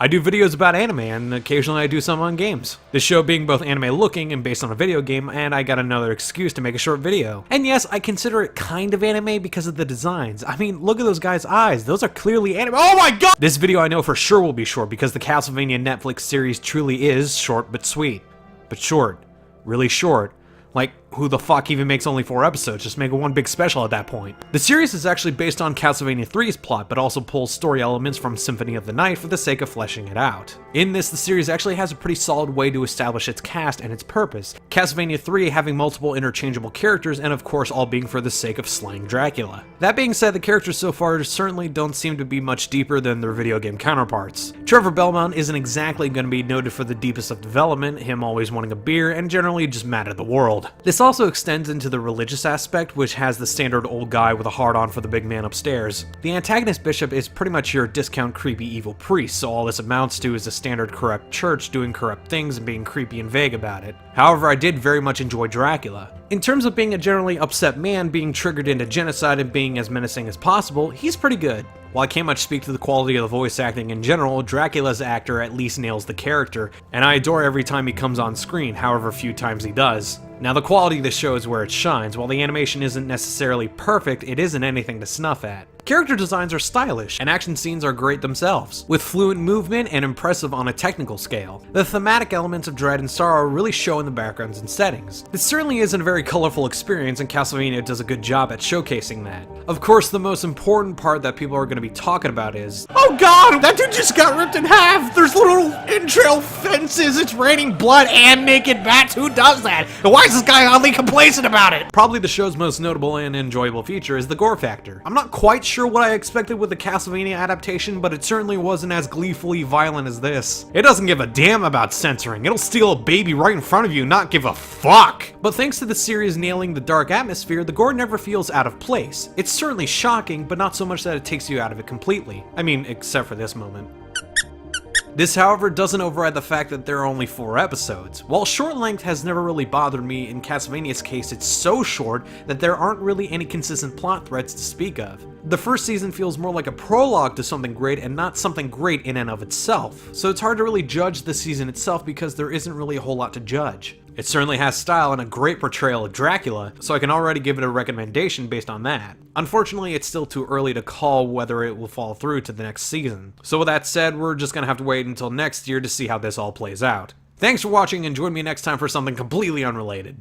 I do videos about anime, and occasionally I do some on games. This show being both anime looking and based on a video game, and I got another excuse to make a short video. And yes, I consider it kind of anime because of the designs. I mean, look at those guys' eyes. Those are clearly anime. Oh my god! This video I know for sure will be short because the Castlevania Netflix series truly is short but sweet. But short. Really short. Like, who the fuck even makes only 4 episodes? Just make it one big special at that point. The series is actually based on Castlevania 3's plot, but also pulls story elements from Symphony of the Night for the sake of fleshing it out. In this, the series actually has a pretty solid way to establish its cast and its purpose. Castlevania 3 having multiple interchangeable characters, and of course all being for the sake of slaying Dracula. That being said, the characters so far certainly don't seem to be much deeper than their video game counterparts. Trevor Belmont isn't exactly going to be noted for the deepest of development, him always wanting a beer, and generally just mad at the world. This also extends into the religious aspect, which has the standard old guy with a hard-on for the big man upstairs. The antagonist bishop is pretty much your discount creepy evil priest, so all this amounts to is a standard corrupt church doing corrupt things and being creepy and vague about it. However, I did very much enjoy Dracula. In terms of being a generally upset man being triggered into genocide and being as menacing as possible, he's pretty good. While I can't much speak to the quality of the voice acting in general, Dracula's actor at least nails the character, and I adore every time he comes on screen, however few times he does. Now, the quality of the show is where it shines. While the animation isn't necessarily perfect, it isn't anything to snuff at. Character designs are stylish, and action scenes are great themselves, with fluent movement and impressive on a technical scale. The thematic elements of dread and sorrow really show in the backgrounds and settings. This certainly isn't a very colorful experience, and Castlevania does a good job at showcasing that. Of course, the most important part that people are going to be talking about is, oh god, that dude just got ripped in half! There's little entrail fences, it's raining blood and naked bats, who does that? And why is this guy oddly complacent about it? Probably the show's most notable and enjoyable feature is the gore factor. I'm not quite sure what I expected with the Castlevania adaptation, but it certainly wasn't as gleefully violent as this. It doesn't give a damn about censoring. It'll steal a baby right in front of you and not give a fuck. But thanks to the series nailing the dark atmosphere, the gore never feels out of place. It's certainly shocking, but not so much that it takes you out of it completely. I mean, except for this moment. This, however, doesn't override the fact that there are only 4 episodes. While short length has never really bothered me, in Castlevania's case it's so short that there aren't really any consistent plot threads to speak of. The first season feels more like a prologue to something great and not something great in and of itself, so it's hard to really judge the season itself because there isn't really a whole lot to judge. It certainly has style and a great portrayal of Dracula, so I can already give it a recommendation based on that. Unfortunately, it's still too early to call whether it will fall through to the next season. So with that said, we're just gonna have to wait until next year to see how this all plays out. Thanks for watching, and join me next time for something completely unrelated.